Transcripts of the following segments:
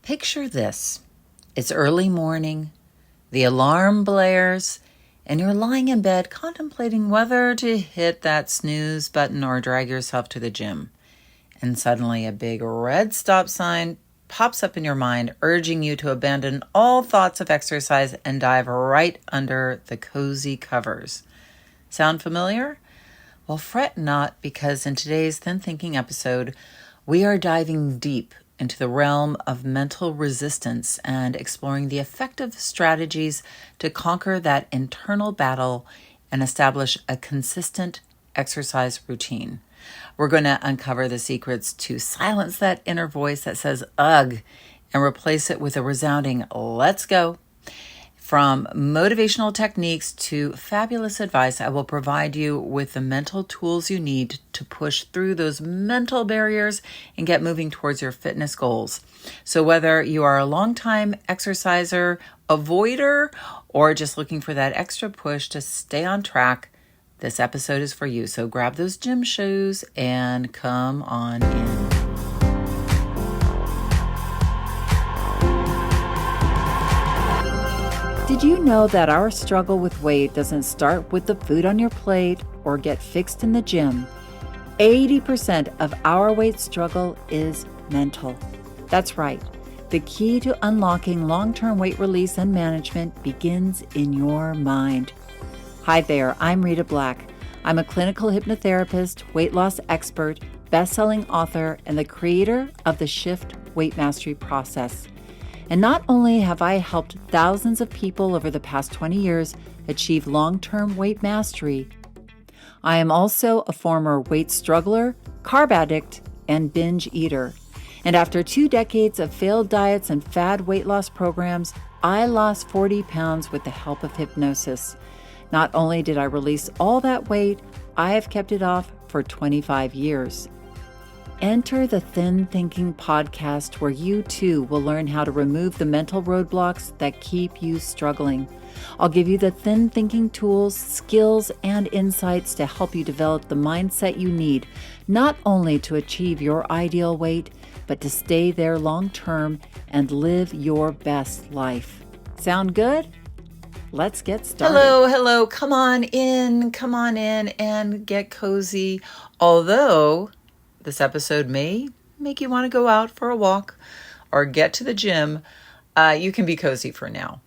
Picture this. It's early morning, the alarm blares, and you're lying in bed contemplating whether to hit that snooze button or drag yourself to the gym. And suddenly a big red stop sign pops up in your mind, urging you to abandon all thoughts of exercise and dive right under the cozy covers. Sound familiar? Well, fret not, because in today's Thin Thinking episode, we are diving deep into the realm of mental resistance and exploring the effective strategies to conquer that internal battle and establish a consistent exercise routine. We're going to uncover the secrets to silence that inner voice that says, ugh, and replace it with a resounding, let's go. From motivational techniques to fabulous advice, I will provide you with the mental tools you need to push through those mental barriers and get moving towards your fitness goals. So whether you are a longtime exerciser, avoider, or just looking for that extra push to stay on track, this episode is for you. So grab those gym shoes and come on in. Did you know that our struggle with weight doesn't start with the food on your plate or get fixed in the gym? 80% of our weight struggle is mental. That's right. The key to unlocking long-term weight release and management begins in your mind. Hi there, I'm Rita Black. I'm a clinical hypnotherapist, weight loss expert, best-selling author, and the creator of the Shift Weight Mastery process. And not only have I helped thousands of people over the past 20 years achieve long-term weight mastery, I am also a former weight struggler, carb addict, and binge eater. And after 2 decades of failed diets and fad weight loss programs, I lost 40 pounds with the help of hypnosis. Not only did I release all that weight, I have kept it off for 25 years. Enter the Thin Thinking podcast, where you too will learn how to remove the mental roadblocks that keep you struggling. I'll give you the thin thinking tools, skills, and insights to help you develop the mindset you need, not only to achieve your ideal weight, but to stay there long term and live your best life. Sound good? Let's get started. Hello. Come on in and get cozy. Although this episode may make you want to go out for a walk or get to the gym, you can be cozy for now.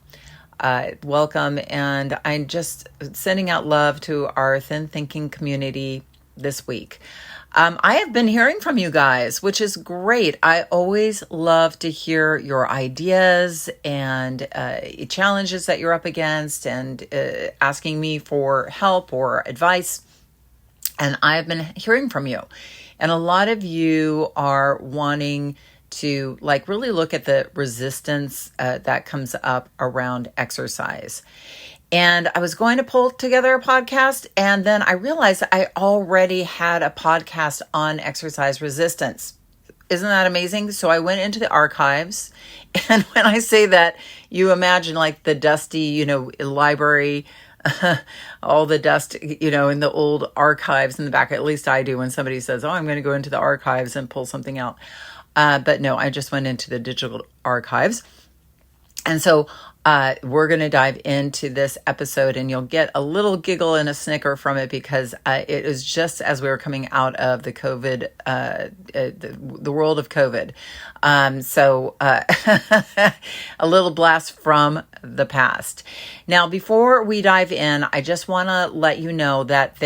Welcome, and I'm just sending out love to our Thin Thinking community this week. I have been hearing from you guys, which is great. I always love to hear your ideas and challenges that you're up against, and asking me for help or advice. And I've been hearing from you. And a lot of you are wanting to really look at the resistance that comes up around exercise. And I was going to pull together a podcast, and then I realized that I already had a podcast on exercise resistance. Isn't that amazing? So I went into the archives, and when I say that, you imagine the dusty, library, all the dust, in the old archives in the back. At least I do when somebody says, oh, I'm going to go into the archives and pull something out. But no, I just went into the digital archives. And so we're going to dive into this episode, and you'll get a little giggle and a snicker from it, because it was just as we were coming out of the COVID, the world of COVID. So a little blast from the past. Now, before we dive in, I just want to let you know that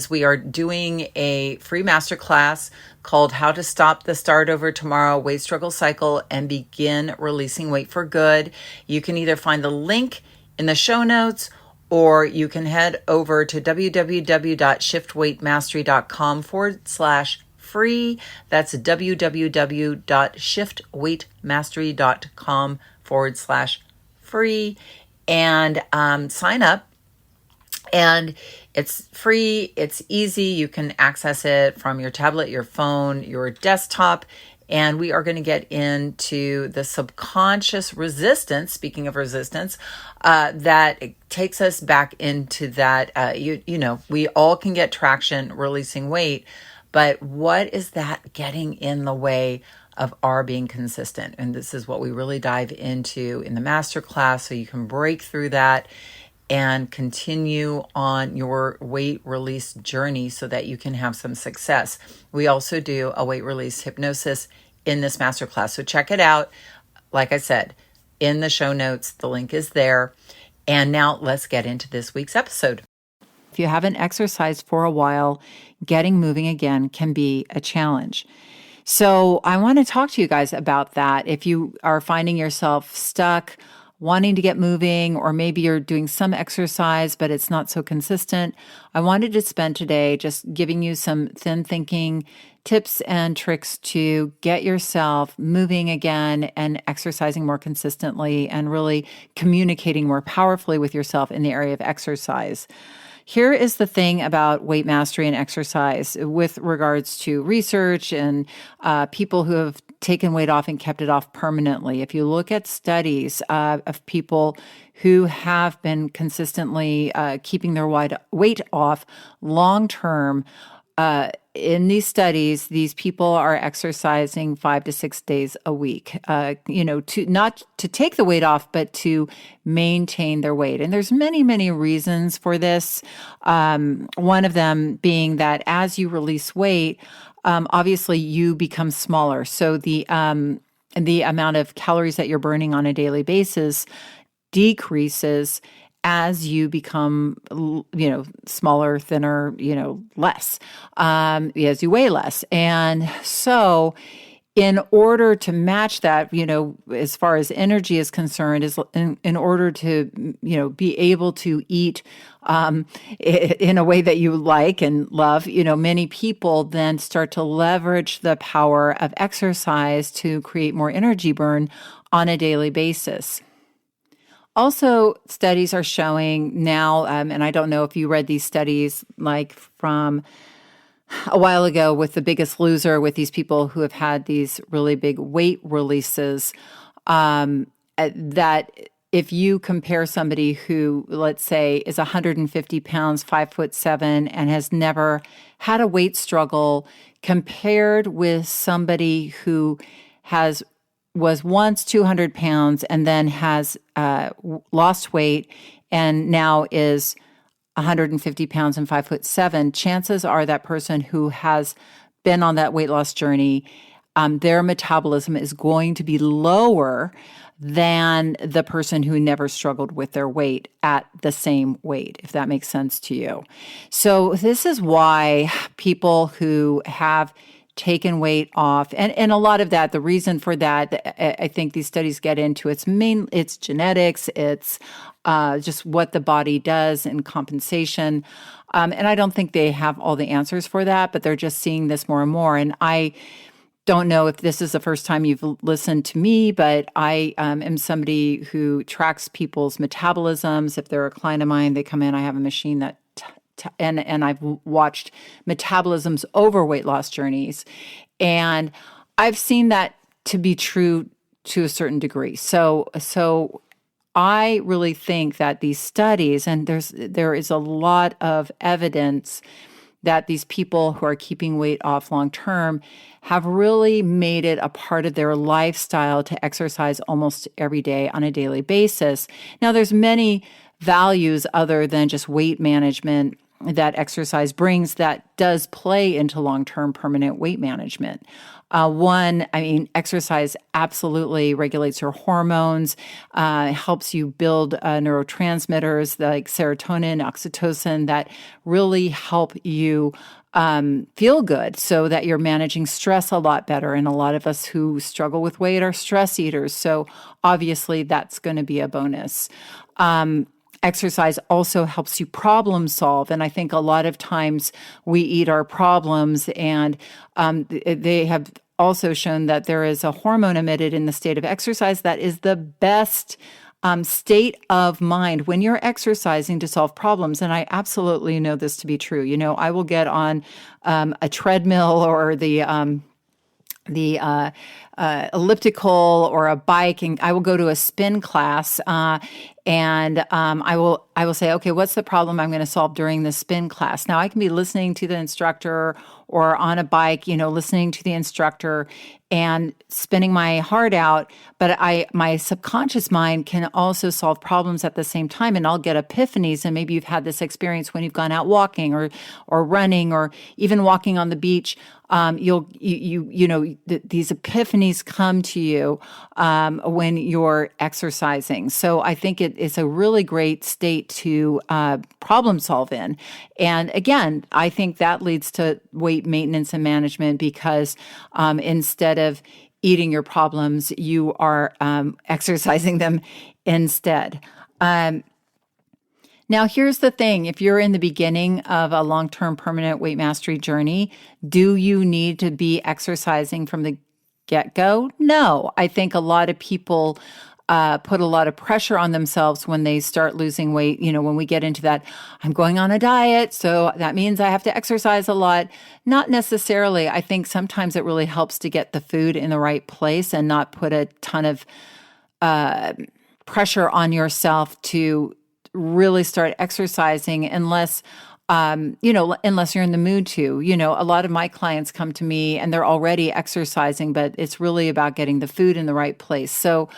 we are doing a free masterclass called How to Stop the Start Over Tomorrow Weight Struggle Cycle and Begin Releasing Weight for Good. You can either find the link in the show notes, or you can head over to www.shiftweightmastery.com/free. That's www.shiftweightmastery.com/free, and sign up. And it's free, it's easy. You can access it from your tablet, your phone, your desktop. And we are going to get into the subconscious resistance, speaking of resistance, that takes us back into that, we all can get traction releasing weight, but what is that getting in the way of our being consistent. And this is what we really dive into in the Masterclass, so you can break through that and continue on your weight release journey so that you can have some success. We also do a weight release hypnosis in this Masterclass. So check it out. Like I said, in the show notes, the link is there. And now let's get into this week's episode. If you haven't exercised for a while, getting moving again can be a challenge. So I want to talk to you guys about that. If you are finding yourself stuck, wanting to get moving, or maybe you're doing some exercise, but it's not so consistent, I wanted to spend today just giving you some thin thinking tips and tricks to get yourself moving again and exercising more consistently and really communicating more powerfully with yourself in the area of exercise. Here is the thing about weight mastery and exercise with regards to research and people who have taken weight off and kept it off permanently. If you look at studies of people who have been consistently keeping their weight off long term, in these studies, these people are exercising 5 to 6 days a week, to not to take the weight off, but to maintain their weight. And there's many, many reasons for this. One of them being that as you release weight, obviously you become smaller. So the amount of calories that you're burning on a daily basis decreases as you become, smaller, thinner, less, as you weigh less. And so in order to match that, as far as energy is concerned, is in order to, be able to eat in a way that you like and love, many people then start to leverage the power of exercise to create more energy burn on a daily basis. Also, studies are showing now, and I don't know if you read these studies like from a while ago with The Biggest Loser, with these people who have had these really big weight releases, that if you compare somebody who, let's say, is 150 pounds, 5'7", and has never had a weight struggle, compared with somebody who was once 200 pounds and then has lost weight and now is 150 pounds and 5'7", chances are that person who has been on that weight loss journey, their metabolism is going to be lower than the person who never struggled with their weight at the same weight, if that makes sense to you. So this is why people who have taken weight off, and a lot of that, the reason for that, I think these studies get into, it's genetics, it's just what the body does in compensation. And I don't think they have all the answers for that, but they're just seeing this more and more. And I don't know if this is the first time you've listened to me, but I am somebody who tracks people's metabolisms. If they're a client of mine, they come in, I have a machine that and I've watched metabolisms over weight loss journeys, and I've seen that to be true to a certain degree. So I really think that these studies, and there is a lot of evidence that these people who are keeping weight off long term have really made it a part of their lifestyle to exercise almost every day on a daily basis. Now, there's many values other than just weight management that exercise brings that does play into long-term permanent weight management. Exercise absolutely regulates your hormones, helps you build neurotransmitters like serotonin, oxytocin that really help you feel good so that you're managing stress a lot better. And a lot of us who struggle with weight are stress eaters. So obviously that's going to be a bonus. Exercise also helps you problem solve. And I think a lot of times we eat our problems, and they have also shown that there is a hormone emitted in the state of exercise that is the best state of mind when you're exercising to solve problems. And I absolutely know this to be true. I will get on a treadmill or the elliptical or a bike, and I will go to a spin class. And I will say, okay, what's the problem I'm going to solve during the spin class? Now I can be listening to the instructor or on a bike, listening to the instructor and spinning my heart out, but my subconscious mind can also solve problems at the same time, and I'll get epiphanies. And maybe you've had this experience when you've gone out walking or running or even walking on the beach. These epiphanies come to you when you're exercising. So I think it's a really great state to problem solve in. And again, I think that leads to weight maintenance and management, because instead of eating your problems, you are exercising them instead. Now, here's the thing. If you're in the beginning of a long-term permanent weight mastery journey, do you need to be exercising from the get-go? No. I think a lot of people put a lot of pressure on themselves when they start losing weight. When we get into that, I'm going on a diet, so that means I have to exercise a lot. Not necessarily. I think sometimes it really helps to get the food in the right place and not put a ton of pressure on yourself to really start exercising unless you're in the mood to. A lot of my clients come to me and they're already exercising, but it's really about getting the food in the right place. So,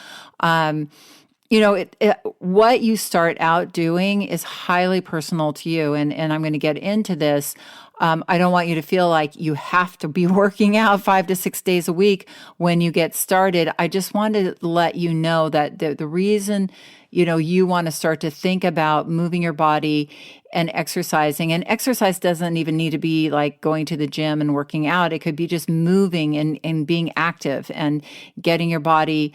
what you start out doing is highly personal to you. And I'm going to get into this. I don't want you to feel like you have to be working out 5 to 6 days a week when you get started. I just wanted to let you know that the reason, you want to start to think about moving your body and exercising. And exercise doesn't even need to be like going to the gym and working out. It could be just moving and being active and getting your body,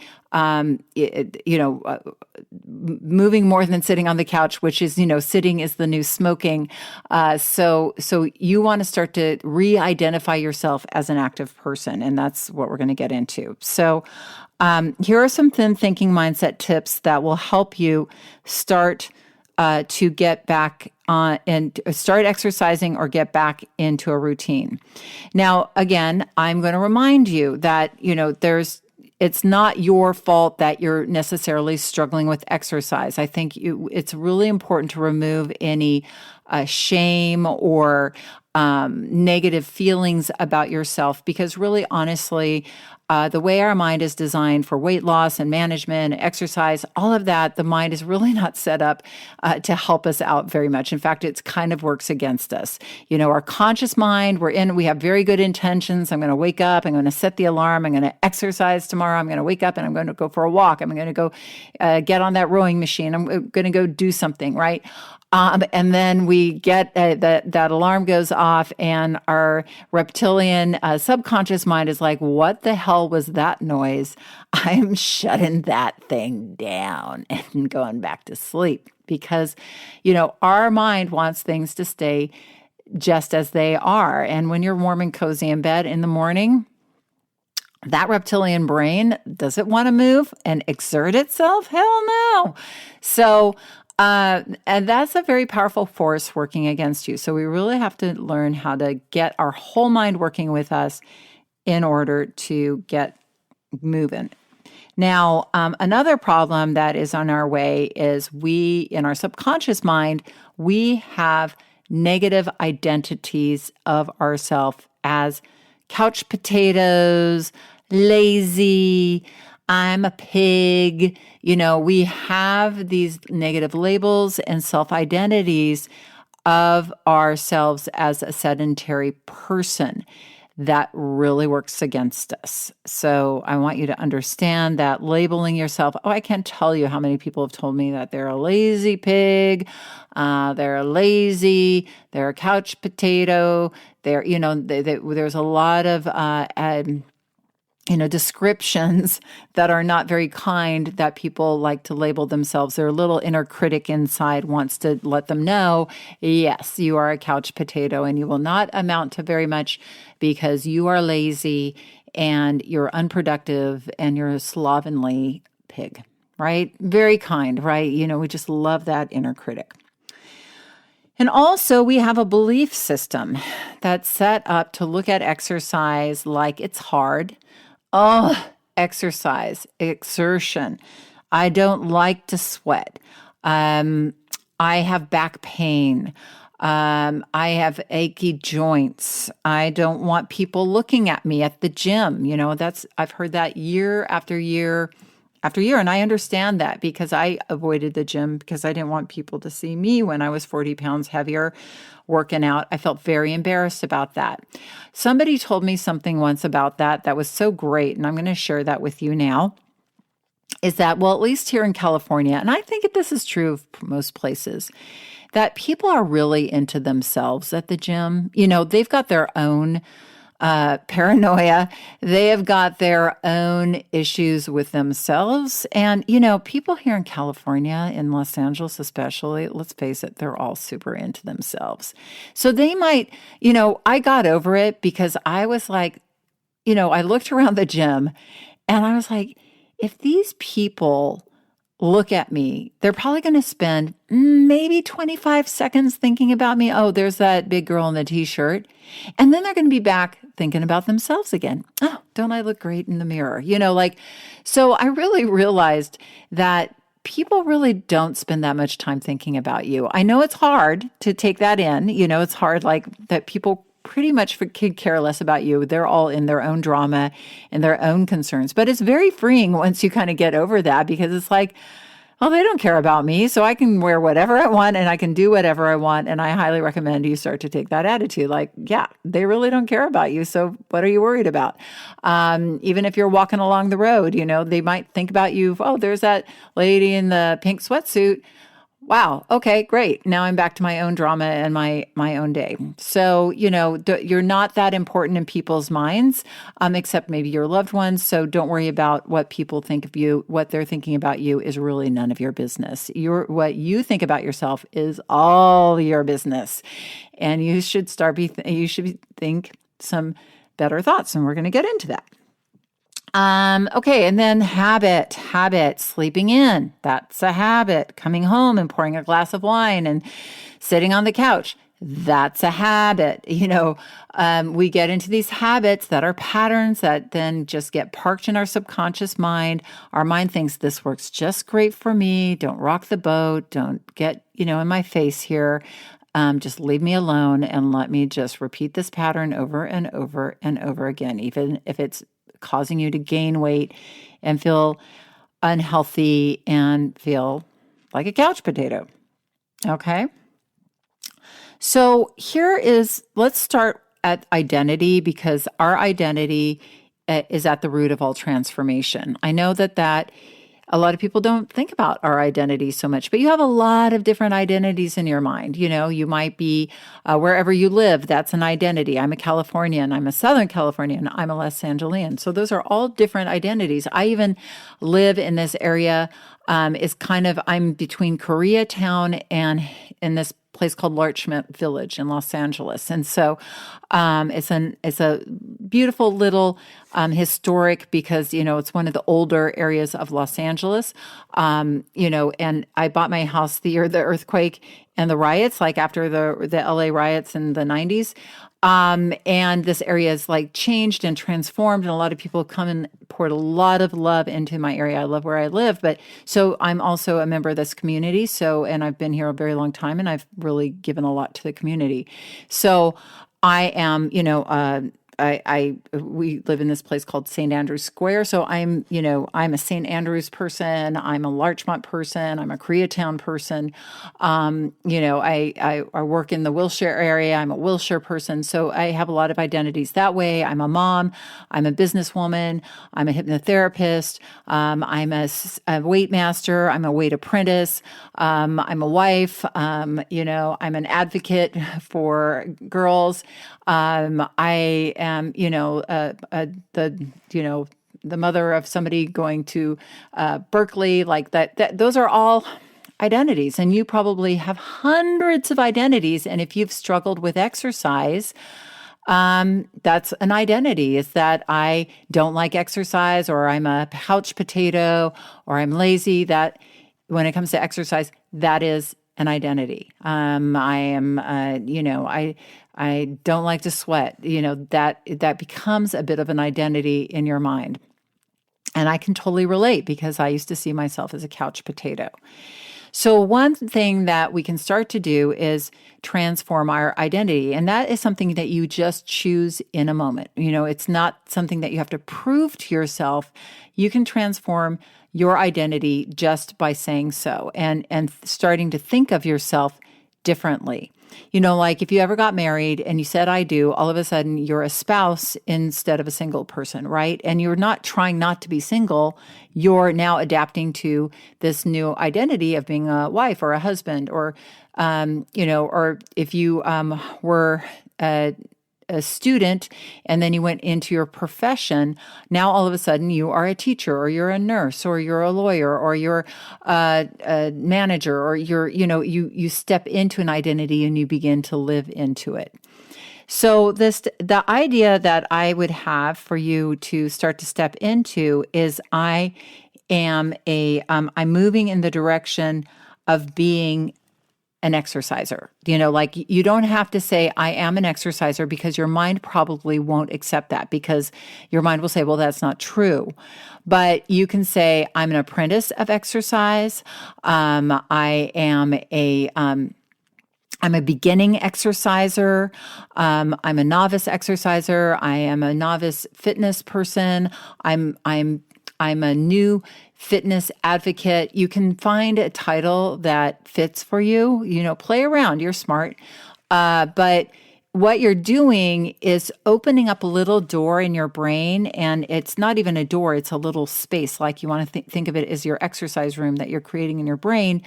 moving more than sitting on the couch, which is, sitting is the new smoking. So you want to start to re-identify yourself as an active person. And that's what we're going to get into. So here are some thin thinking mindset tips that will help you start to get back on and start exercising or get back into a routine. Now, again, I'm going to remind you that, it's not your fault that you're necessarily struggling with exercise. I think it's really important to remove any shame or negative feelings about yourself, because really, honestly, the way our mind is designed for weight loss and management, exercise, all of that, the mind is really not set up to help us out very much. In fact, it kind of works against us. Our conscious mind, we have very good intentions. I'm going to wake up, I'm going to set the alarm, I'm going to exercise tomorrow, I'm going to wake up and I'm going to go for a walk, I'm going to go get on that rowing machine, I'm going to go do something, right? And then we get that alarm goes off, and our reptilian subconscious mind is like, what the hell was that noise? I'm shutting that thing down and going back to sleep, because, our mind wants things to stay just as they are. And when you're warm and cozy in bed in the morning, that reptilian brain, does it want to move and exert itself? Hell no. So, and that's a very powerful force working against you. So we really have to learn how to get our whole mind working with us in order to get moving. Now, another problem that is on our way is in our subconscious mind, we have negative identities of ourselves as couch potatoes, lazy, I'm a pig. We have these negative labels and self-identities of ourselves as a sedentary person. That really works against us. So I want you to understand that labeling yourself, I can't tell you how many people have told me that they're a lazy pig, they're lazy, they're a couch potato, there's a lot of descriptions that are not very kind that people like to label themselves. Their little inner critic inside wants to let them know, yes, you are a couch potato and you will not amount to very much because you are lazy and you're unproductive and you're a slovenly pig, right? Very kind, right? We just love that inner critic. And also, we have a belief system that's set up to look at exercise like it's hard. Oh, exercise, exertion. I don't like to sweat. Um, I have back pain. I have achy joints. I don't want people looking at me at the gym. I've heard that year after year after year. And I understand that because I avoided the gym because I didn't want people to see me when I was 40 pounds heavier working out. I felt very embarrassed about that. Somebody told me something once about that was so great. And I'm going to share that with you now. Is that, well, at least here in California, and I think this is true of most places, that people are really into themselves at the gym. They've got their own paranoia. They have got their own issues with themselves. And, people here in California, in Los Angeles especially, let's face it, they're all super into themselves. So they might, I got over it because I was like, I looked around the gym and I was like, if these people look at me, they're probably going to spend maybe 25 seconds thinking about me. Oh, there's that big girl in the t-shirt. And then they're going to be back thinking about themselves again. Oh, don't I look great in the mirror? So I really realized that people really don't spend that much time thinking about you. I know it's hard to take that in. It's hard like that people pretty much could care less about you. They're all in their own drama and their own concerns. But it's very freeing once you kind of get over that because it's like, well, they don't care about me, so I can wear whatever I want and I can do whatever I want. And I highly recommend you start to take that attitude. Like, yeah, they really don't care about you. So what are you worried about? Even if you're walking along the road, they might think about you. Oh, there's that lady in the pink sweatsuit. Wow. Okay, great. Now I'm back to my own drama and my own day. So, you're not that important in people's minds, except maybe your loved ones. So don't worry about what people think of you. What they're thinking about you is really none of your business. What you think about yourself is all your business. And you should think some better thoughts. And we're going to get into that. Okay. And then habit, sleeping in. That's a habit. Coming home and pouring a glass of wine and sitting on the couch. That's a habit. We get into these habits that are patterns that then just get parked in our subconscious mind. Our mind thinks this works just great for me. Don't rock the boat. Don't get, in my face here. Just leave me alone and let me just repeat this pattern over and over and over again, even if it's causing you to gain weight and feel unhealthy and feel like a couch potato. Okay. So let's start at identity because our identity is at the root of all transformation. I know that a lot of people don't think about our identity so much, but you have a lot of different identities in your mind. You might be wherever you live, that's an identity. I'm a Californian, I'm a Southern Californian, I'm a Los Angelian. So those are all different identities. I even live in this area. I'm between Koreatown and in this place called Larchmont Village in Los Angeles. And so it's a beautiful little historic because, it's one of the older areas of Los Angeles. And I bought my house the year of the earthquake and the riots, like after the LA riots in the 90s. And this area is like changed and transformed, and a lot of people come and poured a lot of love into my area. I love where I live, but so I'm also a member of this community. And I've been here a very long time, and I've really given a lot to the community. So I am, we live in this place called St. Andrews Square. So I'm a St. Andrews person. I'm a Larchmont person. I'm a Koreatown person. I work in the Wilshire area. I'm a Wilshire person. So I have a lot of identities that way. I'm a mom. I'm a businesswoman. I'm a hypnotherapist. I'm a weight master. I'm a weight apprentice. I'm a wife. I'm an advocate for girls. I am, the mother of somebody going to Berkeley, like that. Those are all identities, and you probably have hundreds of identities. And if you've struggled with exercise, that's an identity. Is that I don't like exercise, or I'm a couch potato, or I'm lazy. That when it comes to exercise, that is an identity. I am, I don't like to sweat. That becomes a bit of an identity in your mind. And I can totally relate because I used to see myself as a couch potato. So one thing that we can start to do is transform our identity. And that is something that you just choose in a moment. It's not something that you have to prove to yourself. You can transform your identity just by saying so and starting to think of yourself differently. Like if you ever got married and you said, I do, all of a sudden you're a spouse instead of a single person, right? And you're not trying not to be single. You're now adapting to this new identity of being a wife or a husband or if you were a student and then you went into your profession, now all of a sudden you are a teacher or you're a nurse or you're a lawyer or you're a manager or you step into an identity and you begin to live into it. So the idea that I would have for you to start to step into is I'm moving in the direction of being an exerciser. Like you don't have to say, I am an exerciser, because your mind probably won't accept that, because your mind will say, well, that's not true. But you can say, I'm an apprentice of exercise. I'm a beginning exerciser. I'm a novice exerciser. I am a novice fitness person. I'm a new fitness advocate. You can find a title that fits for you. Play around. You're smart. But what you're doing is opening up a little door in your brain, and it's not even a door, it's a little space. Like you want to think of it as your exercise room that you're creating in your brain.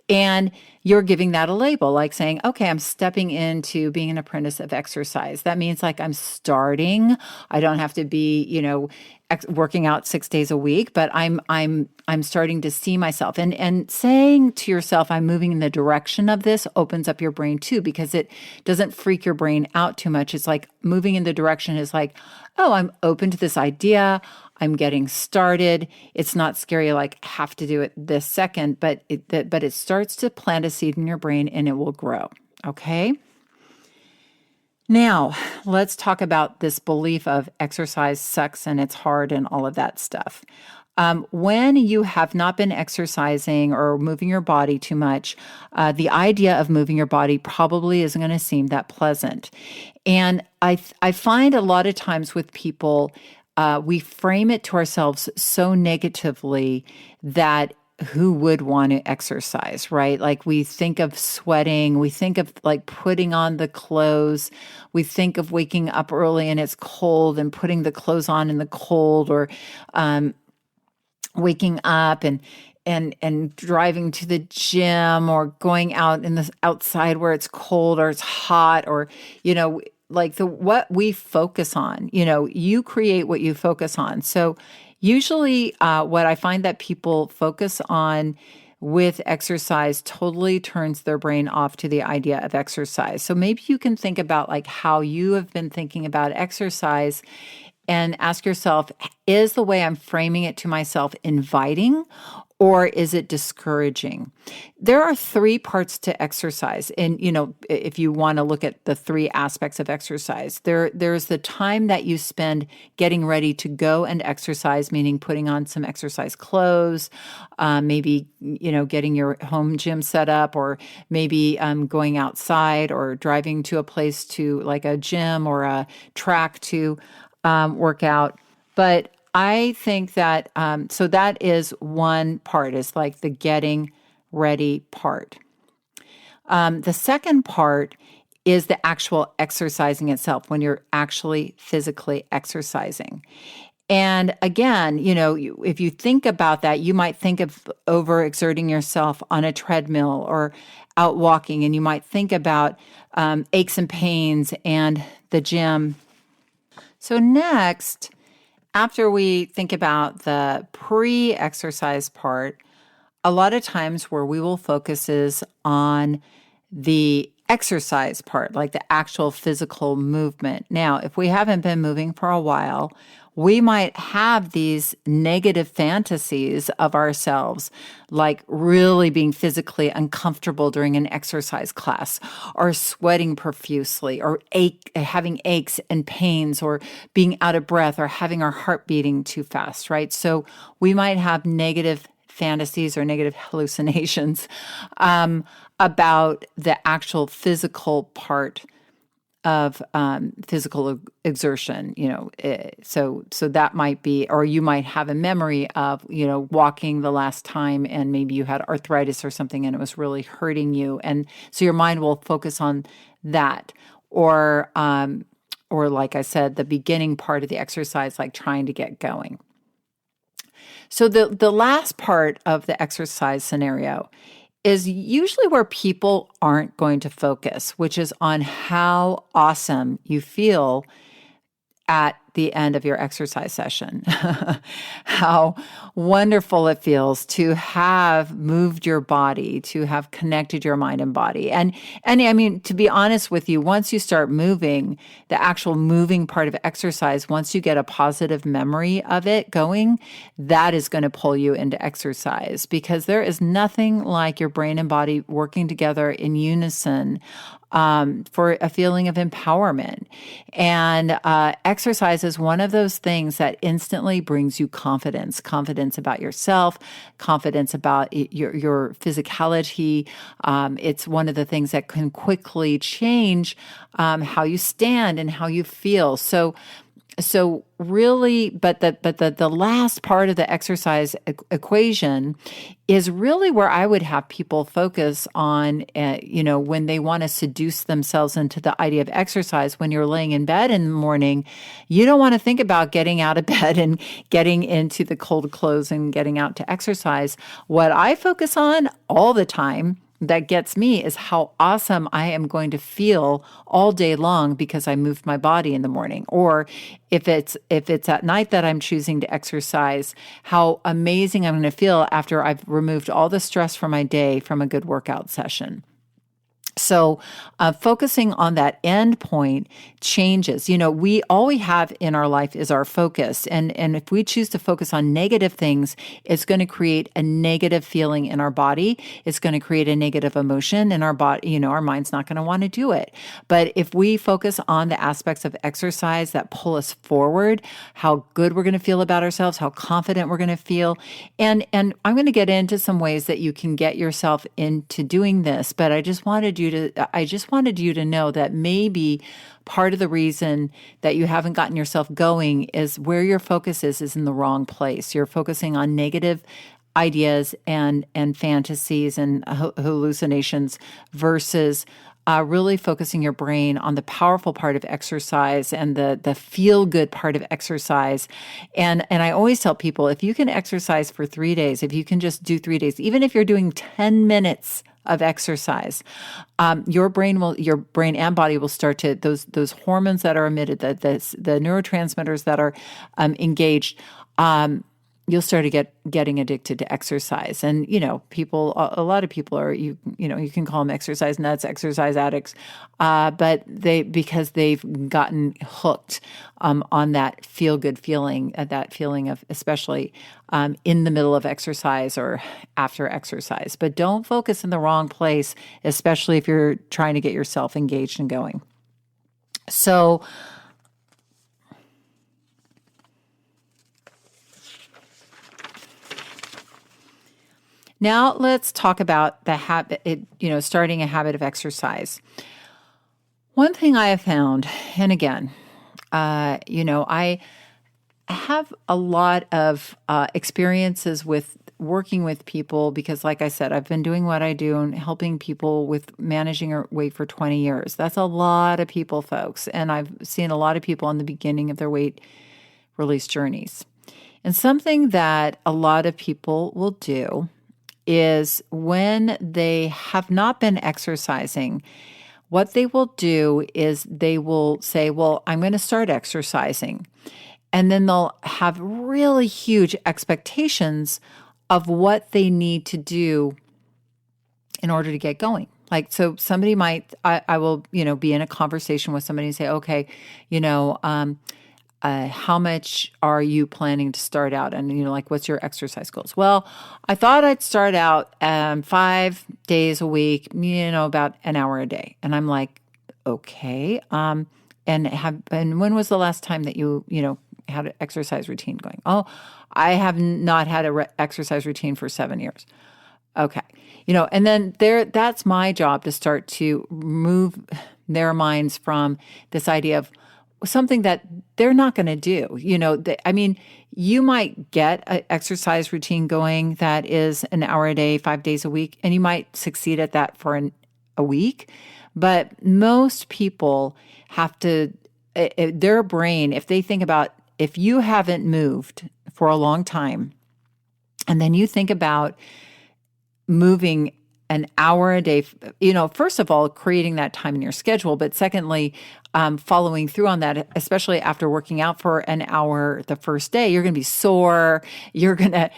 And you're giving that a label, like saying, okay, I'm stepping into being an apprentice of exercise. That means like I'm starting. I don't have to be, working out 6 days a week, but I'm starting to see myself. And saying to yourself, I'm moving in the direction of this, opens up your brain too, because it doesn't freak your brain out too much. It's like moving in the direction is like, oh, I'm open to this idea. I'm getting started. It's not scary, like have to do it this second, but it starts to plant a seed in your brain and it will grow. Okay. Now, let's talk about this belief of exercise sucks and it's hard and all of that stuff. When you have not been exercising or moving your body too much, the idea of moving your body probably isn't going to seem that pleasant. And I find a lot of times with people, we frame it to ourselves so negatively that who would want to exercise, right? Like we think of sweating, we think of like putting on the clothes, we think of waking up early and it's cold and putting the clothes on in the cold, or waking up and driving to the gym, or going out in the outside where it's cold or it's hot, or like what we focus on. You create what you focus on. So usually what I find that people focus on with exercise totally turns their brain off to the idea of exercise. So maybe you can think about like how you have been thinking about exercise and ask yourself, is the way I'm framing it to myself inviting, or is it discouraging? There are 3 parts to exercise. And, if you want to look at the 3 aspects of exercise, there's the time that you spend getting ready to go and exercise, meaning putting on some exercise clothes, maybe, getting your home gym set up, or maybe going outside or driving to a place to like a gym or a track to work out. But I think that, so that is one part, is like the getting ready part. The second part is the actual exercising itself, when you're actually physically exercising. And again, if you think about that, you might think of overexerting yourself on a treadmill or out walking, and you might think about aches and pains and the gym. So next, after we think about the pre-exercise part, a lot of times where we will focus is on the exercise part, like the actual physical movement. Now, if we haven't been moving for a while, we might have these negative fantasies of ourselves, like really being physically uncomfortable during an exercise class, or sweating profusely, or having aches and pains, or being out of breath, or having our heart beating too fast, right? So we might have negative fantasies or negative hallucinations about the actual physical part of physical exertion, so that might be, or you might have a memory of, walking the last time, and maybe you had arthritis or something, and it was really hurting you, and so your mind will focus on that, or like I said, the beginning part of the exercise, like trying to get going. So the last part of the exercise scenario is usually where people aren't going to focus, which is on how awesome you feel at the end of your exercise session. How wonderful it feels to have moved your body, to have connected your mind and body. And I mean, to be honest with you, once you start moving, the actual moving part of exercise, once you get a positive memory of it going, that is going to pull you into exercise, because there is nothing like your brain and body working together in unison for a feeling of empowerment. And exercise is one of those things that instantly brings you confidence about yourself, confidence about your physicality. It's one of the things that can quickly change how you stand and how you feel. So really, but the last part of the exercise equation is really where I would have people focus on, when they want to seduce themselves into the idea of exercise. When you're laying in bed in the morning, you don't want to think about getting out of bed and getting into the cold clothes and getting out to exercise. What I focus on all the time that gets me is how awesome I am going to feel all day long because I moved my body in the morning. Or if it's at night that I'm choosing to exercise, how amazing I'm going to feel after I've removed all the stress from my day from a good workout session. So focusing on that end point changes. All we have in our life is our focus. And if we choose to focus on negative things, it's going to create a negative feeling in our body. It's going to create a negative emotion in our body. Our mind's not going to want to do it. But if we focus on the aspects of exercise that pull us forward, how good we're going to feel about ourselves, how confident we're going to feel. And I'm going to get into some ways that you can get yourself into doing this, but I just wanted you to know that maybe part of the reason that you haven't gotten yourself going is where your focus is in the wrong place. You're focusing on negative ideas and fantasies and hallucinations versus really focusing your brain on the powerful part of exercise and the feel-good part of exercise. And I always tell people, if you can exercise for 3 days, if you can just do 3 days, even if you're doing 10 minutes of exercise, your brain and body will start to, those hormones that are emitted, the neurotransmitters that are engaged, you'll start to getting addicted to exercise. And, people, a lot of people are, you can call them exercise nuts, exercise addicts, but because they've gotten hooked on that feel-good feeling, that feeling of, especially in the middle of exercise or after exercise. But don't focus in the wrong place, especially if you're trying to get yourself engaged and going. So, now let's talk about the habit, starting a habit of exercise. One thing I have found, and again, I have a lot of experiences with working with people because, like I said, I've been doing what I do and helping people with managing their weight for 20 years. That's a lot of people, folks. And I've seen a lot of people on the beginning of their weight release journeys. And something that a lot of people will do is when they have not been exercising, what they will do is they will say, well, I'm going to start exercising. And then they'll have really huge expectations of what they need to do in order to get going. Like, so somebody might, I will, be in a conversation with somebody and say, okay, how much are you planning to start out? And, like, what's your exercise goals? Well, I thought I'd start out 5 days a week, about an hour a day. And I'm like, okay. And when was the last time that you had an exercise routine going? Oh, I have not had a exercise routine for 7 years. Okay. And then that's my job to start to move their minds from this idea of something that they're not going to do. You might get an exercise routine going that is an hour a day, 5 days a week, and you might succeed at that for a week. But most people have to, their brain, if they think about, if you haven't moved for a long time, and then you think about moving an hour a day, first of all, creating that time in your schedule, but secondly, following through on that, especially after working out for an hour the first day, you're going to be sore. You're going to,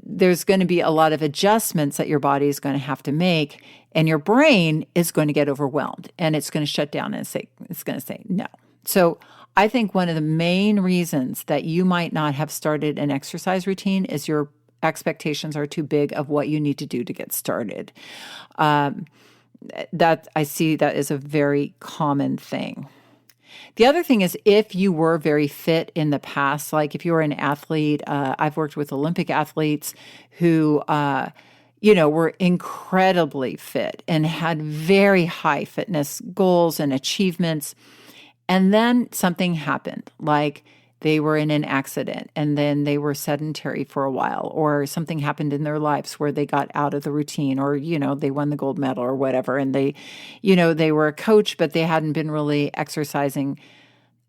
there's going to be a lot of adjustments that your body is going to have to make, and your brain is going to get overwhelmed, and it's going to shut down and it's going to say no. So I think one of the main reasons that you might not have started an exercise routine is your expectations are too big of what you need to do to get started. That I see that is a very common thing. The other thing is, if you were very fit in the past, like if you were an athlete, I've worked with Olympic athletes who, were incredibly fit and had very high fitness goals and achievements. And then something happened, like they were in an accident and then they were sedentary for a while, or something happened in their lives where they got out of the routine, or, they won the gold medal or whatever. And they, they were a coach, but they hadn't been really exercising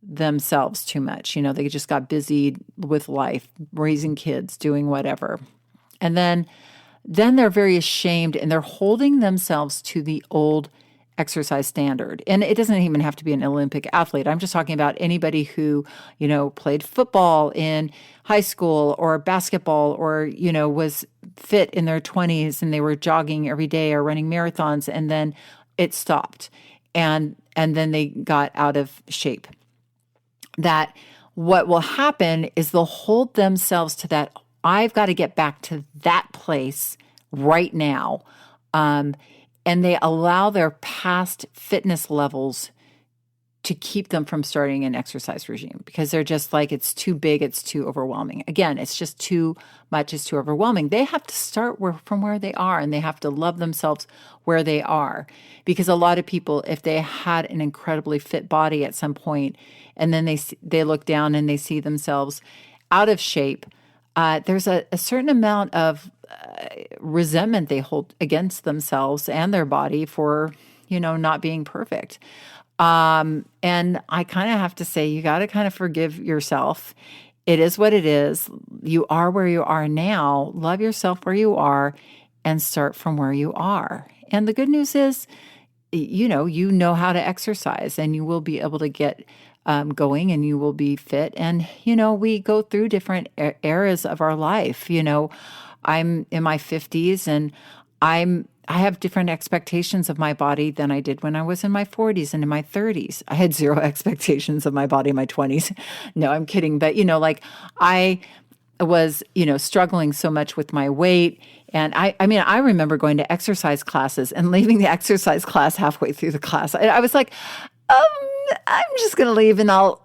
themselves too much. They just got busy with life, raising kids, doing whatever. And then they're very ashamed and they're holding themselves to the old exercise standard. And it doesn't even have to be an Olympic athlete. I'm just talking about anybody who, played football in high school or basketball, or, was fit in their 20s and they were jogging every day or running marathons, and then it stopped. And then they got out of shape. That what will happen is they'll hold themselves to that, I've got to get back to that place right now. And they allow their past fitness levels to keep them from starting an exercise regime, because they're just like, it's too big, it's too overwhelming. Again, it's just too much, it's too overwhelming. They have to start from where they are, and they have to love themselves where they are. Because a lot of people, if they had an incredibly fit body at some point, and then they look down and they see themselves out of shape, there's a certain amount of resentment they hold against themselves and their body for, not being perfect. And I kind of have to say, you got to kind of forgive yourself. It is what it is. You are where you are now. Love yourself where you are and start from where you are. And the good news is, you know how to exercise, and you will be able to get going, and you will be fit. And, we go through different eras of our life. I'm in my 50s, and I have different expectations of my body than I did when I was in my 40s and in my 30s. I had zero expectations of my body in my 20s. No, I'm kidding. But, I was, struggling so much with my weight. And I remember going to exercise classes and leaving the exercise class halfway through the class. I was like, I'm just going to leave, and I'll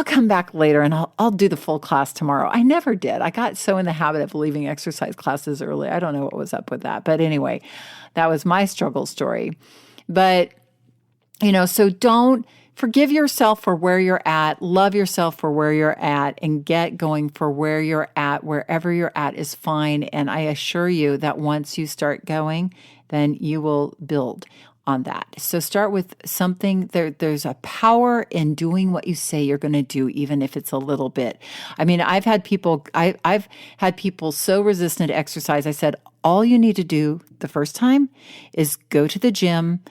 come back later, and I'll do the full class tomorrow. I never did. I got so in the habit of leaving exercise classes early. I don't know what was up with that. But anyway, that was my struggle story. But, so don't forgive yourself for where you're at. Love yourself for where you're at, and get going for where you're at. Wherever you're at is fine. And I assure you that once you start going, then you will build on that. So start with something. There's a power in doing what you say you're going to do, even if it's a little bit. I've had people so resistant to exercise. I said, all you need to do the first time is go to the gym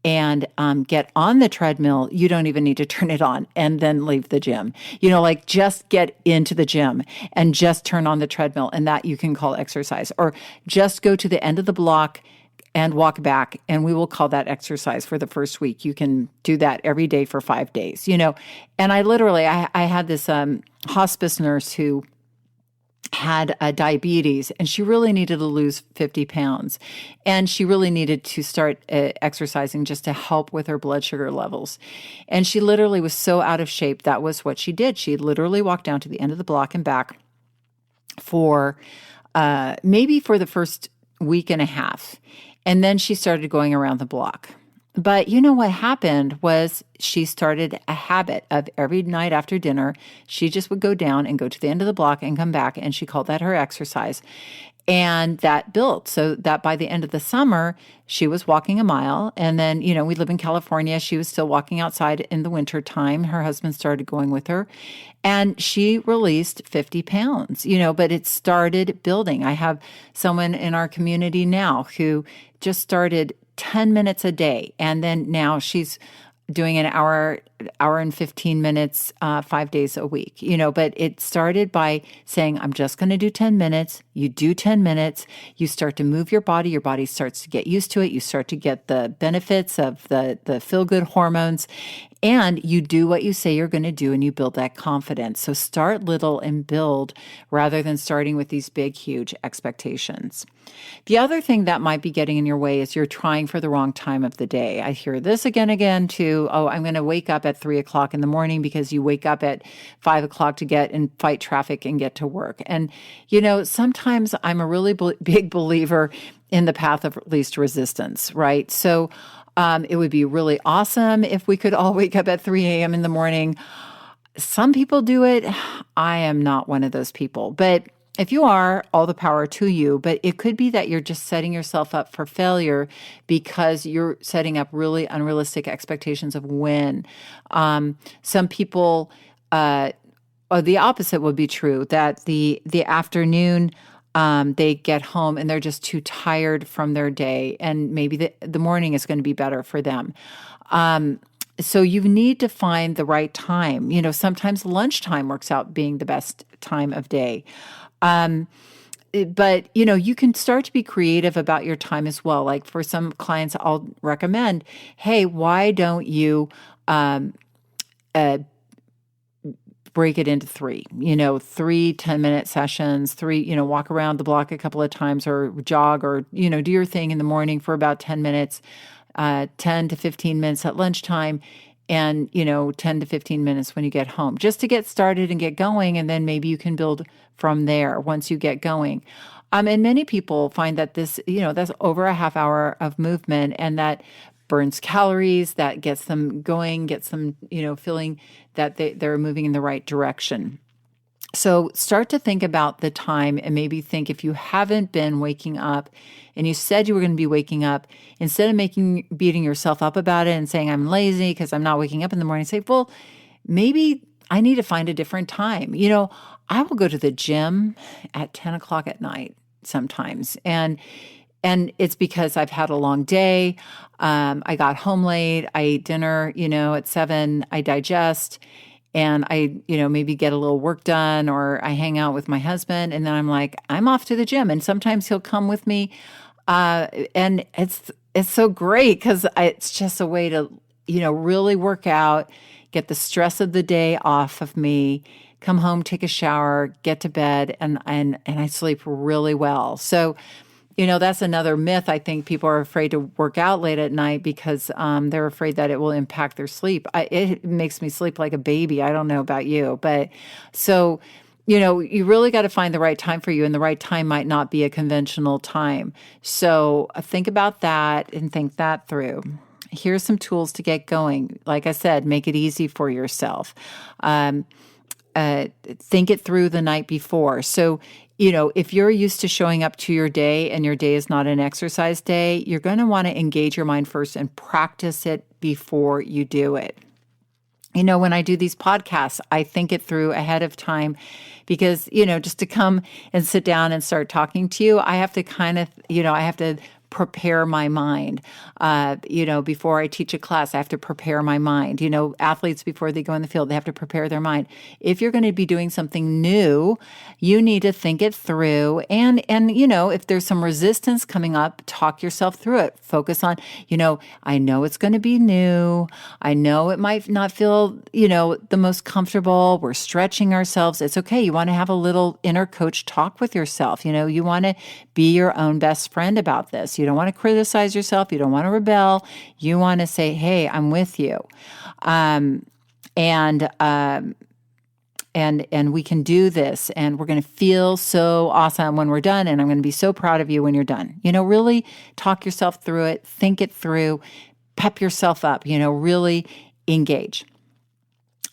and get on the treadmill. You don't even need to turn it on and then leave the gym. Just get into the gym and just turn on the treadmill, and that you can call exercise. Or just go to the end of the block, and walk back. And we will call that exercise for the first week. You can do that every day for 5 days, And I had this hospice nurse who had diabetes, and she really needed to lose 50 pounds. And she really needed to start exercising just to help with her blood sugar levels. And she literally was so out of shape. That was what she did. She literally walked down to the end of the block and back for maybe for the first week and a half. And then she started going around the block. But what happened was she started a habit of every night after dinner, she just would go down and go to the end of the block and come back. And she called that her exercise. And that built so that by the end of the summer, she was walking a mile. And then, we live in California. She was still walking outside in the winter time. Her husband started going with her. And she released 50 pounds, but it started building. I have someone in our community now who just started 10 minutes a day. And then now she's doing an hour and 15 minutes, 5 days a week, but it started by saying, I'm just going to do 10 minutes. You do 10 minutes. You start to move your body starts to get used to it. You start to get the benefits of the feel-good hormones, and you do what you say you're going to do, and you build that confidence. So start little and build rather than starting with these big, huge expectations. The other thing that might be getting in your way is you're trying for the wrong time of the day. I hear this again too. Oh, I'm going to wake up at 3 o'clock in the morning because you wake up at 5 o'clock to get and fight traffic and get to work. And, sometimes I'm a really big believer in the path of least resistance, right? So it would be really awesome if we could all wake up at 3 a.m. in the morning. Some people do it. I am not one of those people. But if you are, all the power to you. But it could be that you're just setting yourself up for failure because you're setting up really unrealistic expectations of when. Some people, the opposite would be true, that the afternoon they get home and they're just too tired from their day, and maybe the morning is going to be better for them. So you need to find the right time. Sometimes lunchtime works out being the best time of day. But, you can start to be creative about your time as well. Like for some clients, I'll recommend, hey, why don't you break it into 3, 3 10-minute sessions, 3, walk around the block a couple of times or jog or, do your thing in the morning for about 10 minutes, 10 to 15 minutes at lunchtime, and, 10 to 15 minutes when you get home, just to get started and get going. And then maybe you can build from there once you get going. And many people find that this, that's over a half hour of movement, and that burns calories, that gets them going, gets them, feeling that they're moving in the right direction. So start to think about the time, and maybe think, if you haven't been waking up and you said you were going to be waking up, instead of beating yourself up about it and saying, I'm lazy because I'm not waking up in the morning, say, well, maybe I need to find a different time. I will go to the gym at 10 o'clock at night sometimes. And it's because I've had a long day. I got home late. I ate dinner, at 7. I digest, and I, maybe get a little work done, or I hang out with my husband, and then I'm like, I'm off to the gym. And sometimes he'll come with me. And it's so great because it's just a way to, really work out, get the stress of the day off of me, come home, take a shower, get to bed, and I sleep really well. So, that's another myth. I think people are afraid to work out late at night because they're afraid that it will impact their sleep. It makes me sleep like a baby. I don't know about you, but so, you really got to find the right time for you, and the right time might not be a conventional time. So think about that and think that through. Here's some tools to get going. Like I said, make it easy for yourself. Think it through the night before. So, if you're used to showing up to your day and your day is not an exercise day, you're going to want to engage your mind first and practice it before you do it. When I do these podcasts, I think it through ahead of time because, just to come and sit down and start talking to you, I have to I have to prepare my mind. Before I teach a class, I have to prepare my mind. Athletes, before they go in the field, they have to prepare their mind. If you're going to be doing something new, you need to think it through. And if there's some resistance coming up, talk yourself through it. Focus on, I know it's going to be new. I know it might not feel, the most comfortable. We're stretching ourselves. It's okay. You want to have a little inner coach talk with yourself. You want to be your own best friend about this. You don't want to criticize yourself. You don't want to rebel. You want to say, hey, I'm with you. And we can do this, and we're going to feel so awesome when we're done, and I'm going to be so proud of you when you're done. Really talk yourself through it, think it through, pep yourself up, really engage.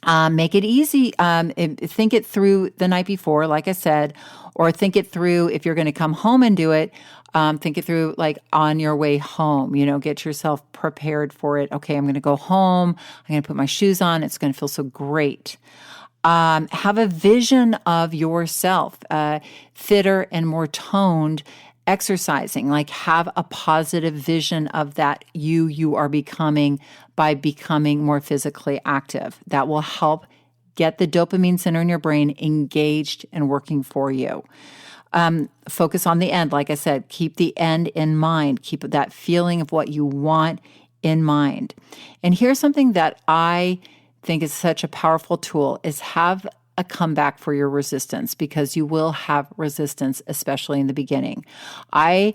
Make it easy. Think it through the night before, like I said, or think it through if you're going to come home and do it. Think it through like on your way home, get yourself prepared for it. Okay, I'm going to go home. I'm going to put my shoes on. It's going to feel so great. Have a vision of yourself, fitter and more toned, exercising. Like have a positive vision of that you are becoming by becoming more physically active. That will help get the dopamine center in your brain engaged and working for you. Focus on the end. Like I said, keep the end in mind. Keep that feeling of what you want in mind. And here's something that I think is such a powerful tool is have a comeback for your resistance, because you will have resistance, especially in the beginning. The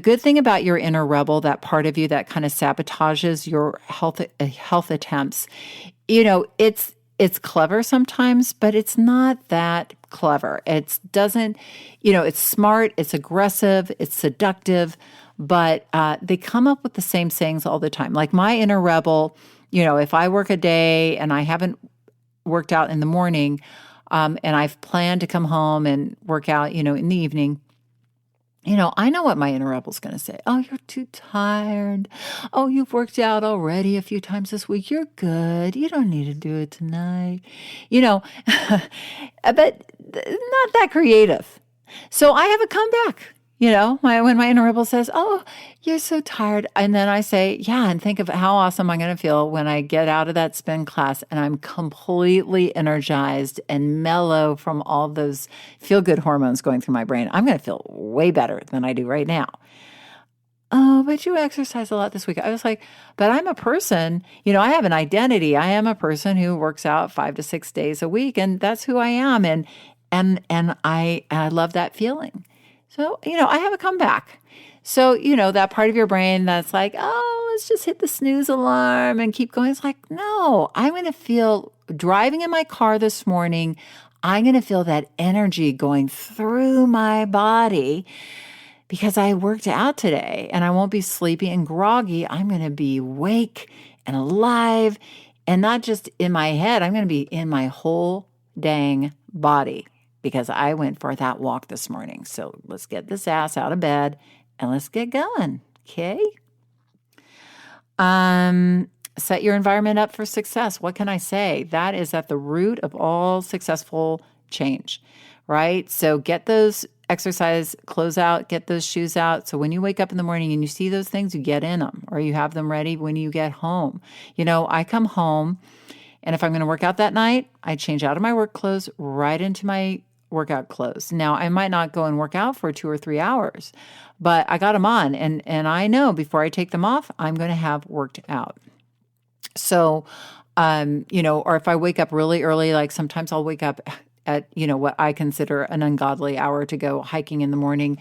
good thing about your inner rebel, that part of you that kind of sabotages your health attempts, it's clever sometimes, but it's not that clever. It doesn't, it's smart, it's aggressive, it's seductive, but they come up with the same sayings all the time. Like my inner rebel, if I work a day and I haven't worked out in the morning, and I've planned to come home and work out, in the evening, I know what my inner rebel's going to say. Oh, you're too tired. Oh, you've worked out already a few times this week. You're good. You don't need to do it tonight. But not that creative. So I have a comeback. When my inner rebel says, oh, you're so tired. And then I say, yeah, and think of how awesome I'm going to feel when I get out of that spin class and I'm completely energized and mellow from all those feel-good hormones going through my brain. I'm going to feel way better than I do right now. Oh, but you exercise a lot this week. I was like, but I'm a person, I have an identity. I am a person who works out 5 to 6 days a week, and that's who I am. And I love that feeling. So, I have a comeback. So, that part of your brain that's like, oh, let's just hit the snooze alarm and keep going. It's like, no, I'm going to feel driving in my car this morning. I'm going to feel that energy going through my body because I worked out today, and I won't be sleepy and groggy. I'm going to be awake and alive, and not just in my head. I'm going to be in my whole dang body, because I went for that walk this morning. So let's get this ass out of bed and let's get going, okay? Set your environment up for success. What can I say? That is at the root of all successful change, right? So get those exercise clothes out, get those shoes out. So when you wake up in the morning and you see those things, you get in them, or you have them ready when you get home. I come home, and if I'm going to work out that night, I change out of my work clothes right into my workout clothes. Now, I might not go and work out for 2 or 3 hours, but I got them on, and I know before I take them off, I'm going to have worked out. So, or if I wake up really early, like sometimes I'll wake up at, what I consider an ungodly hour to go hiking in the morning,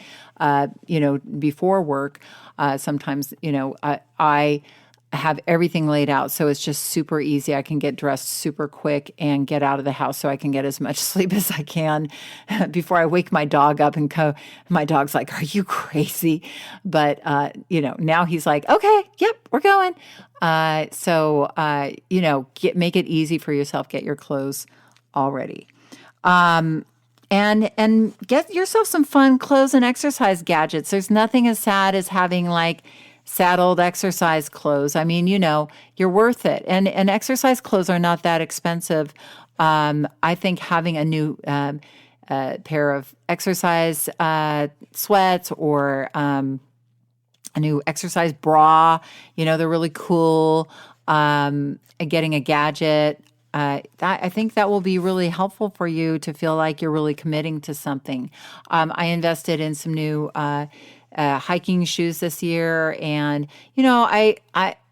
before work. Sometimes, I have everything laid out, so it's just super easy. I can get dressed super quick and get out of the house so I can get as much sleep as I can before I wake my dog up and go. My dog's like, are you crazy? But, now he's like, okay, yep, we're going. So make it easy for yourself. Get your clothes all ready. And get yourself some fun clothes and exercise gadgets. There's nothing as sad as having like saddled exercise clothes. I mean, you're worth it. And exercise clothes are not that expensive. I think having a new pair of exercise sweats or a new exercise bra. They're really cool. Getting a gadget. I think that will be really helpful for you to feel like you're really committing to something. I invested in some new hiking shoes this year, and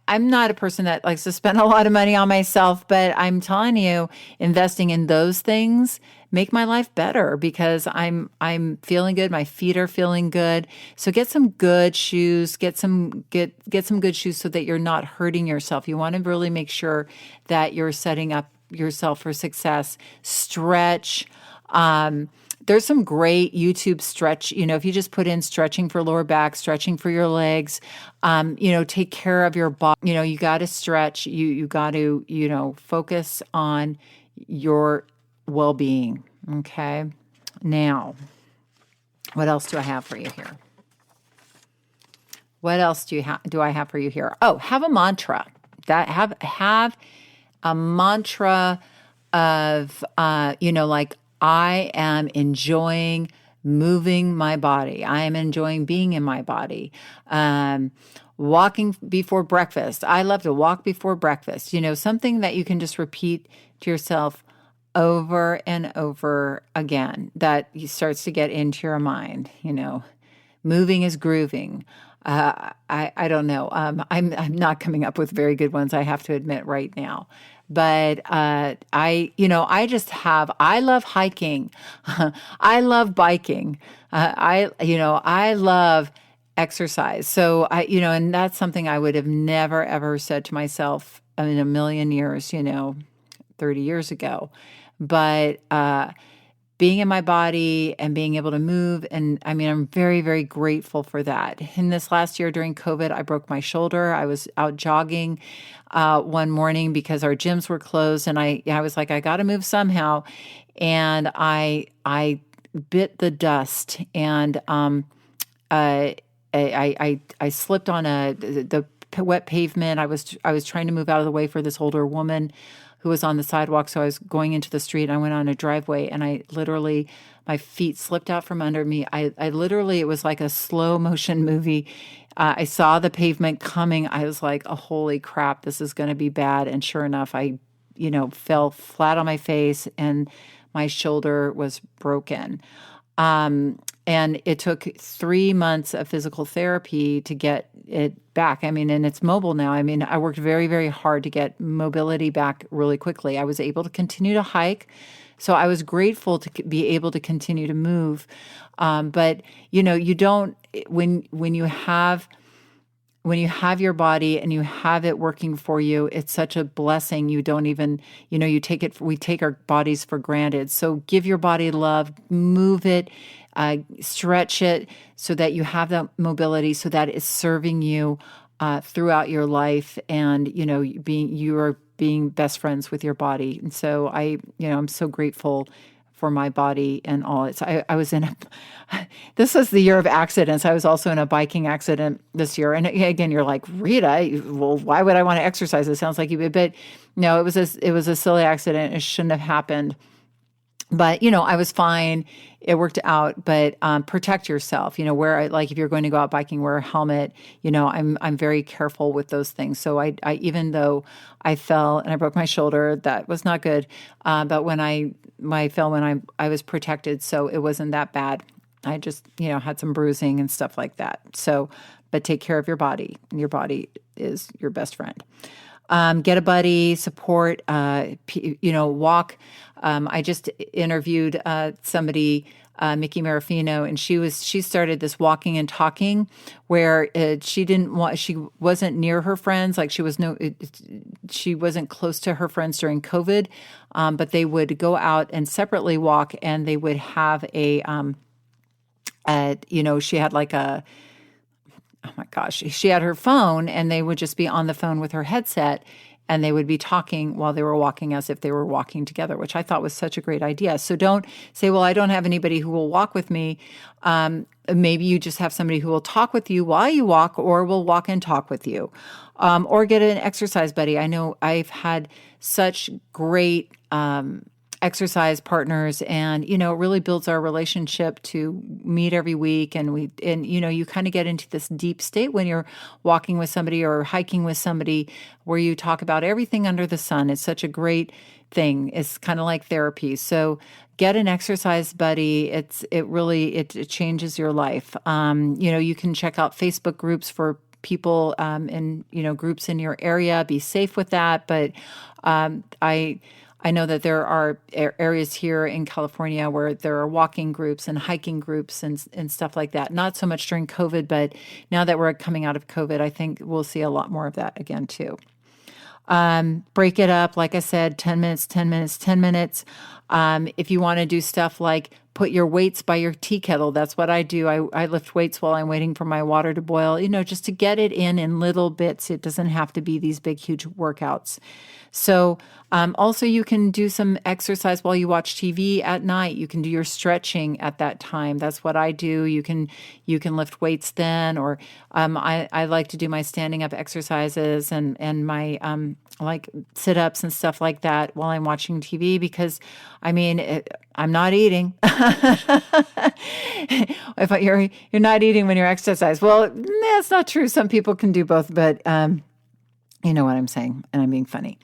I'm not a person that likes to spend a lot of money on myself, but I'm telling you, investing in those things make my life better because I'm feeling good. My feet are feeling good. So get some good shoes. Get some good shoes so that you're not hurting yourself. You want to really make sure that you're setting up yourself for success. Stretch. There's some great YouTube stretch, if you just put in stretching for lower back, stretching for your legs, take care of your body. You got to stretch. You got to, focus on your well-being. Okay. Now, what else do I have for you here? What else do I have for you here? Oh, have a mantra. Have a mantra of, like, I am enjoying moving my body. I am enjoying being in my body. Walking before breakfast. I love to walk before breakfast. Something that you can just repeat to yourself over and over again that starts to get into your mind. Moving is grooving. I don't know. I'm not coming up with very good ones, I have to admit right now. But I love hiking. I love biking. I love exercise. So and that's something I would have never, ever said to myself in a million years, 30 years ago. But being in my body and being able to move. And I'm very, very grateful for that. In this last year during COVID, I broke my shoulder. I was out jogging one morning because our gyms were closed. And I was like, I got to move somehow. And I bit the dust and I slipped on the wet pavement. I was trying to move out of the way for this older woman who was on the sidewalk. So I was going into the street. I went on a driveway and my feet slipped out from under me. I literally, it was like a slow motion movie. I saw the pavement coming. I was like, oh, holy crap, this is going to be bad. And sure enough, I, fell flat on my face and my shoulder was broken. And it took 3 months of physical therapy to get it back. And it's mobile now. I worked very, very hard to get mobility back really quickly. I was able to continue to hike. So I was grateful to be able to continue to move. But, you don't, when you have your body and you have it working for you, it's such a blessing. You don't even, we take our bodies for granted. So give your body love, move it, stretch it so that you have that mobility, so that it's serving you throughout your life, and you are being best friends with your body. And so I'm so grateful for my body and all. I was in this was the year of accidents. I was also in a biking accident this year. And again, you're like, Rita, well, why would I want to exercise? It sounds like you would, but no, it was a silly accident. It shouldn't have happened. But, I was fine. It worked out, but protect yourself, if you're going to go out biking, wear a helmet. I'm very careful with those things. So I even though I fell and I broke my shoulder, that was not good. But when I fell, when I was protected, so it wasn't that bad. I just, had some bruising and stuff like that. So, but take care of your body, and your body is your best friend. Get a buddy, support, walk. I just interviewed somebody, Mickey Marafino, and she started this walking and talking where she wasn't near her friends. Like she wasn't close to her friends during COVID, but they would go out and separately walk, and they would have she had like a, oh my gosh, she had her phone, and they would just be on the phone with her headset, and they would be talking while they were walking as if they were walking together, which I thought was such a great idea. So don't say, well, I don't have anybody who will walk with me. Maybe you just have somebody who will talk with you while you walk, or will walk and talk with you. Or get an exercise buddy. I know I've had such great exercise partners, and, it really builds our relationship to meet every week. And you kind of get into this deep state when you're walking with somebody or hiking with somebody where you talk about everything under the sun. It's such a great thing. It's kind of like therapy. So get an exercise buddy. It changes your life. You can check out Facebook groups for people in groups in your area. Be safe with that. But I know that there are areas here in California where there are walking groups and hiking groups and stuff like that. Not so much during COVID, but now that we're coming out of COVID, I think we'll see a lot more of that again too. Break it up. Like I said, 10 minutes, 10 minutes, 10 minutes. If you want to do stuff like put your weights by your tea kettle, that's what I do. I lift weights while I'm waiting for my water to boil, just to get it in little bits. It doesn't have to be these big, huge workouts. So also you can do some exercise while you watch TV at night. You can do your stretching at that time. That's what I do. You can lift weights then, or I like to do my standing up exercises and my like sit-ups and stuff like that while I'm watching TV, because I'm not eating. If you're not eating when you're exercise, well, that's not true. Some people can do both, but you know what I'm saying, and I'm being funny.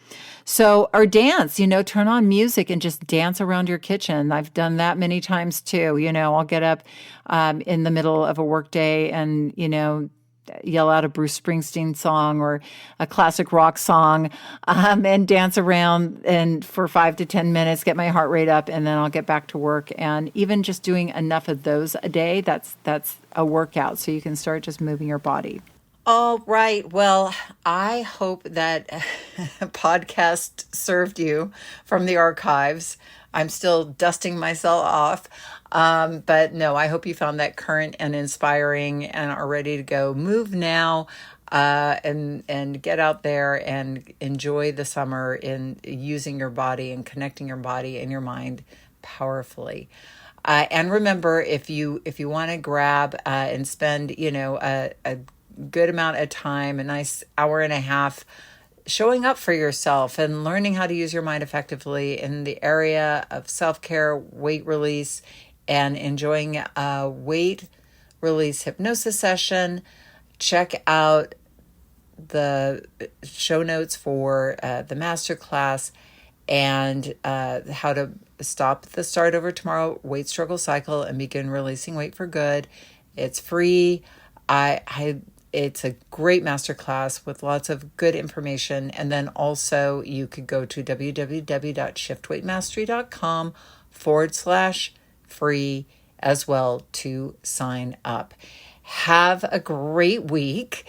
So, or dance, turn on music and just dance around your kitchen. I've done that many times too. I'll get up in the middle of a work day and, yell out a Bruce Springsteen song or a classic rock song and dance around and for 5 to 10 minutes, get my heart rate up, and then I'll get back to work. And even just doing enough of those a day, that's a workout. So you can start just moving your body. All right. Well, I hope that podcast served you from the archives. I'm still dusting myself off. But no, I hope you found that current and inspiring and are ready to go. Move now and get out there and enjoy the summer in using your body and connecting your body and your mind powerfully. And remember, if you want to grab and spend, a good amount of time, a nice hour and a half, showing up for yourself and learning how to use your mind effectively in the area of self-care, weight release, and enjoying a weight release hypnosis session, check out the show notes for the Masterclass and how to stop the start over tomorrow weight struggle cycle and begin releasing weight for good. It's free. It's a great masterclass with lots of good information. And then also you could go to www.shiftweightmastery.com/free as well to sign up. Have a great week.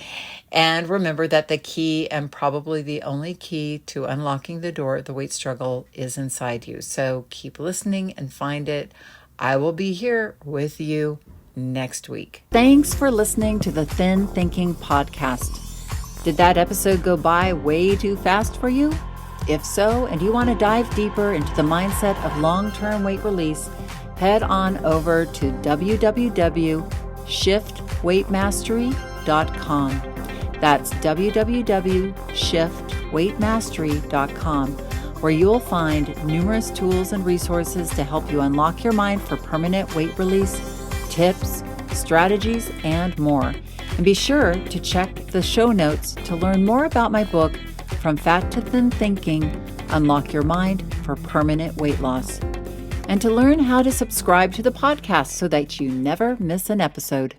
And remember that the key, and probably the only key to unlocking the door of the weight struggle, is inside you. So keep listening and find it. I will be here with you next week. Thanks for listening to the Thin Thinking Podcast. Did that episode go by way too fast for you? If so, and you want to dive deeper into the mindset of long-term weight release, head on over to www.shiftweightmastery.com. That's www.shiftweightmastery.com, where you'll find numerous tools and resources to help you unlock your mind for permanent weight release, tips, strategies, and more. And be sure to check the show notes to learn more about my book, From Fat to Thin Thinking, Unlock Your Mind for Permanent Weight Loss, and to learn how to subscribe to the podcast so that you never miss an episode.